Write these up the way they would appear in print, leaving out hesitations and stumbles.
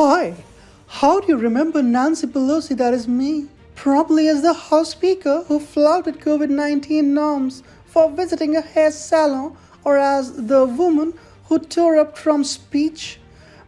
Hi, how do you remember Nancy Pelosi? That is me. Probably as the House Speaker who flouted COVID-19 norms for visiting a hair salon, or as the woman who tore up Trump's speech.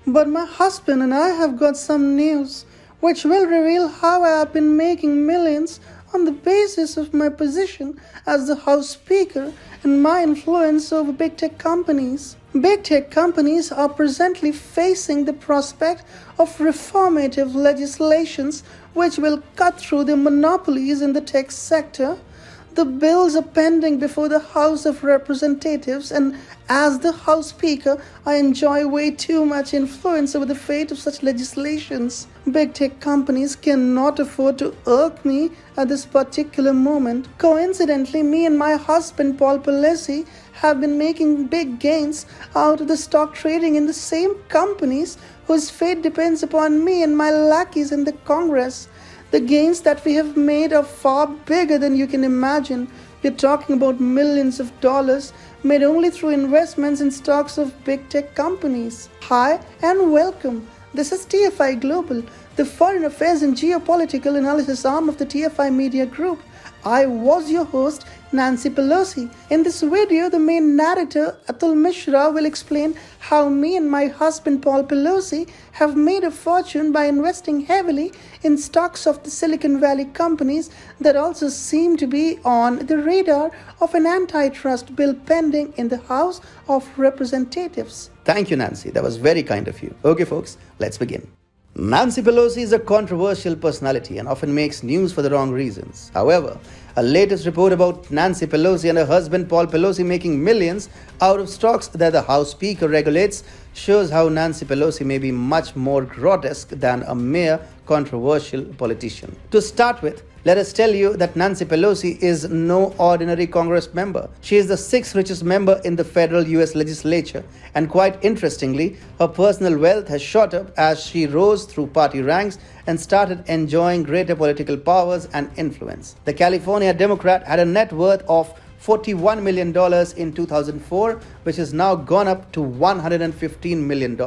But my husband and I have got some news which will reveal how I have been making millions on the basis of my position as the House Speaker and my influence over big tech companies. Big tech companies are presently facing the prospect of reformative legislations which will cut through the monopolies in the tech sector. The bills are pending before the House of Representatives, and as the House Speaker, I enjoy way too much influence over the fate of such legislations. Big tech companies cannot afford to irk me at this particular moment. Coincidentally, me and my husband Paul Pelosi have been making big gains out of the stock trading in the same companies whose fate depends upon me and my lackeys in the Congress. The gains that we have made are far bigger than you can imagine. We're talking about millions of dollars made only through investments in stocks of big tech companies. Hi and welcome. This is TFI Global, the foreign affairs and geopolitical analysis arm of the TFI Media Group. I was your host, Nancy Pelosi. In this video, the main narrator, Atul Mishra, will explain how me and my husband Paul Pelosi have made a fortune by investing heavily in stocks of the Silicon Valley companies that also seem to be on the radar of an antitrust bill pending in the House of Representatives. Thank you, Nancy. That was very kind of you. Okay, folks, let's begin. Nancy Pelosi is a controversial personality and often makes news for the wrong reasons. However, a latest report about Nancy Pelosi and her husband Paul Pelosi making millions out of stocks that the House Speaker regulates shows how Nancy Pelosi may be much more grotesque than a mere controversial politician. To start with, let us tell you that Nancy Pelosi is no ordinary Congress member. She is the sixth richest member in the federal US legislature, and quite interestingly, her personal wealth has shot up as she rose through party ranks and started enjoying greater political powers and influence. The California Democrat had a net worth of $41 million in 2004, which has now gone up to $115 million.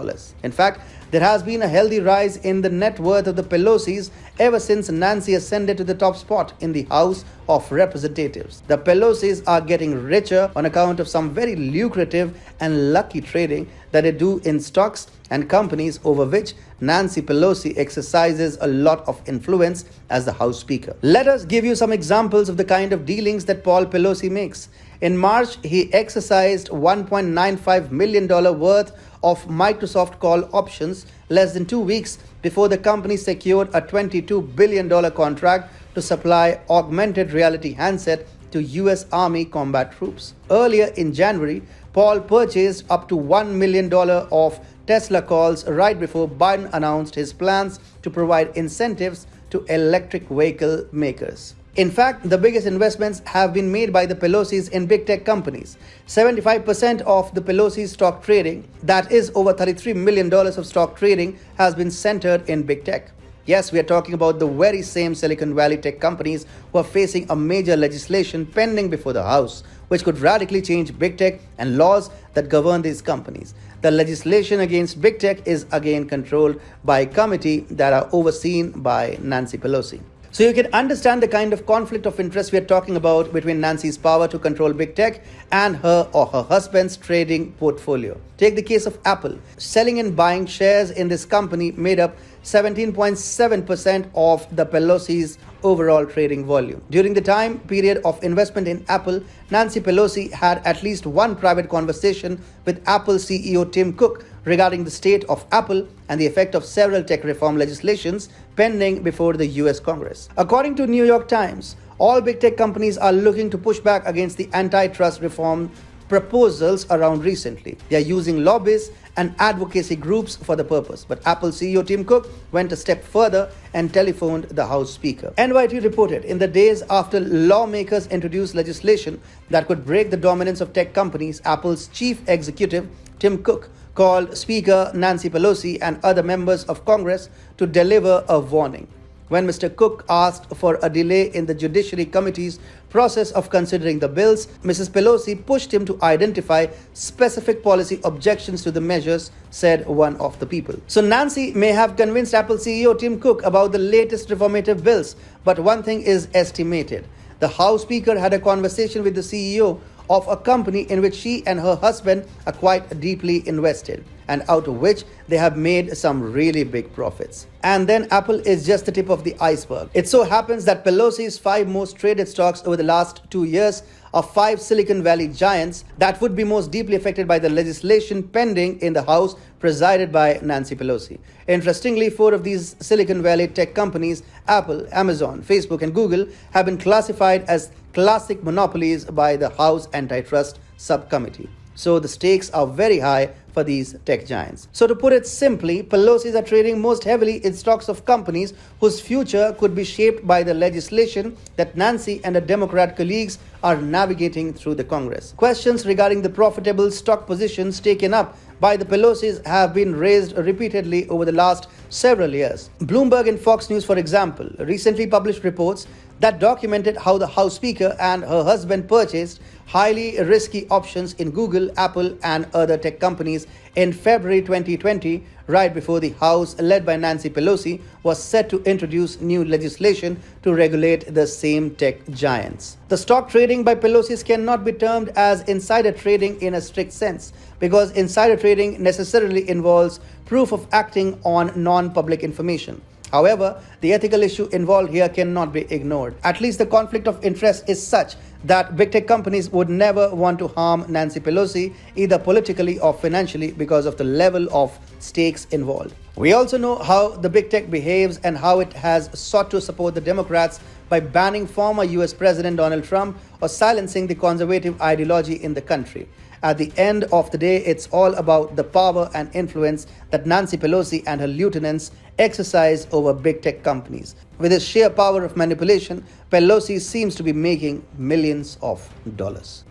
In fact, there has been a healthy rise in the net worth of the Pelosis ever since Nancy ascended to the top spot in the House of Representatives. The Pelosis are getting richer on account of some very lucrative and lucky trading that they do in stocks and companies over which Nancy Pelosi exercises a lot of influence as the House Speaker. Let us give you some examples of the kind of dealings that Paul Pelosi makes. In March, he exercised $1.95 million worth of Microsoft call options less than 2 weeks before the company secured a $22 billion contract to supply augmented reality handset to US Army combat troops. Earlier in January, Paul purchased up to $1 million of Tesla calls right before Biden announced his plans to provide incentives to electric vehicle makers. In fact, the biggest investments have been made by the Pelosis in big tech companies. 75% of the Pelosi stock trading, that is over $33 million of stock trading, has been centered in big tech. Yes, we are talking about the very same Silicon Valley tech companies who are facing a major legislation pending before the House, which could radically change big tech and laws that govern these companies. The legislation against big tech is again controlled by a committee that are overseen by Nancy Pelosi. So you can understand the kind of conflict of interest we are talking about between Nancy's power to control big tech and her or her husband's trading portfolio. Take the case of Apple. Selling and buying shares in this company made up 17.7% of the Pelosi's overall trading volume. During the time period of investment in Apple, Nancy Pelosi had at least one private conversation with Apple CEO Tim Cook regarding the state of Apple and the effect of several tech reform legislations pending before the US Congress. According to New York Times, all big tech companies are looking to push back against the antitrust reform proposals around recently. They are using lobbyists and advocacy groups for the purpose. But Apple CEO Tim Cook went a step further and telephoned the House Speaker. NYT reported in the days after lawmakers introduced legislation that could break the dominance of tech companies, Apple's chief executive Tim Cook called Speaker Nancy Pelosi and other members of Congress to deliver a warning. When Mr. Cook asked for a delay in the Judiciary Committee's process of considering the bills, Mrs. Pelosi pushed him to identify specific policy objections to the measures, said one of the people. So Nancy may have convinced Apple CEO Tim Cook about the latest reformative bills, but one thing is estimated. The House Speaker had a conversation with the CEO of a company in which she and her husband are quite deeply invested, and out of which they have made some really big profits. And then Apple is just the tip of the iceberg. It so happens that Pelosi's 5 most traded stocks over the last 2 years are 5 Silicon Valley giants that would be most deeply affected by the legislation pending in the House presided by Nancy Pelosi. Interestingly, 4 of these Silicon Valley tech companies, Apple, Amazon, Facebook, and Google, have been classified as classic monopolies by the House Antitrust Subcommittee. So the stakes are very high for these tech giants. So to put it simply, Pelosi's are trading most heavily in stocks of companies whose future could be shaped by the legislation that Nancy and her Democrat colleagues are navigating through the Congress. Questions regarding the profitable stock positions taken up by the Pelosis have been raised repeatedly over the last several years. Bloomberg and Fox News, for example, recently published reports that documented how the House Speaker and her husband purchased highly risky options in Google, Apple, and other tech companies in February 2020, right before the House, led by Nancy Pelosi, was set to introduce new legislation to regulate the same tech giants. The stock trading by Pelosi's cannot be termed as insider trading in a strict sense, because insider trading necessarily involves proof of acting on non-public information. However, the ethical issue involved here cannot be ignored. At least the conflict of interest is such that big tech companies would never want to harm Nancy Pelosi, either politically or financially, because of the level of stakes involved. We also know how the big tech behaves and how it has sought to support the Democrats by banning former US President Donald Trump or silencing the conservative ideology in the country. At the end of the day, it's all about the power and influence that Nancy Pelosi and her lieutenants exercise over big tech companies. With its sheer power of manipulation, Pelosi seems to be making millions of dollars.